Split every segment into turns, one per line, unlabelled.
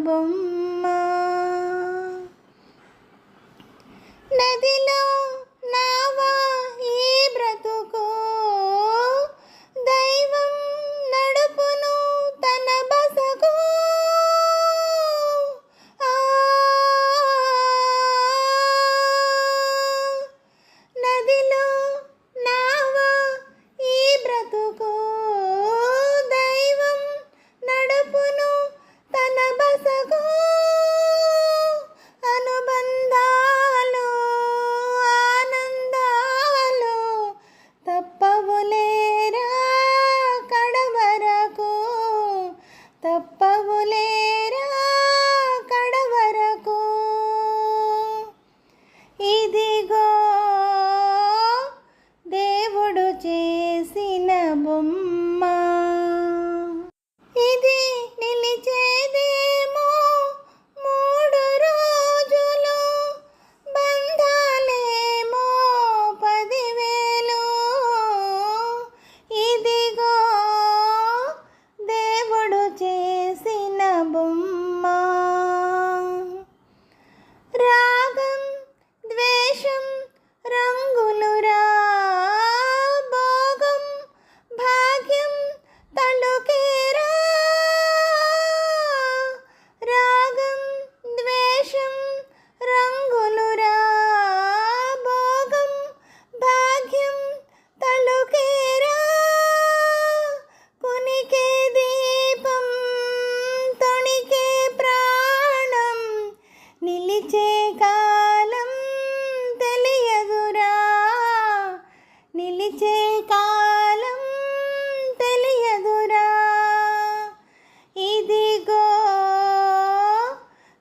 బొమ్మ. నదిలో నావా ఈ బ్రతుకు, దైవం నడుపును తన బసకు. నదిలో నావా ఈ బ్రతుకు, దైవం నడుపును తన బసకు. అనుబంధాలు ఆనందాలు తప్పవులేరా కడవరకు, తప్పవులేరా కడవరకు. ఇదిగో దేవుడు చేసిన బొమ్మ, ఇది నిలిచేదేమో 3 రోజులు, బంధాలేమో 10,000. ఇదిగో దేవుడు చేసిన బొమ్మ. రాగం ద్వేషం రంగులురా, భోగం భాగ్యం తలుకేరా. రాగం ద్వేషం రంగులురా, భోగం భాగ్యం తలుకేరా. కునికే దీపం తొణికే ప్రాణం, నిలిచే కాలం తెలియదురా, నిలిచే కాలం తెలియదురా. ఇదిగో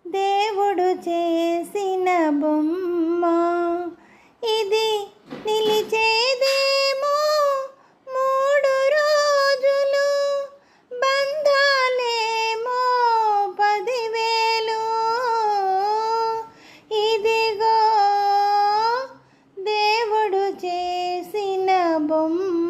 దేవుడు చేసిన బొమ్మ, ఇది నిలిచేదేమో 3 రోజులు, బంధాలేమో 10,000. ఇదిగో దేవుడు చేసిన బొమ్మ.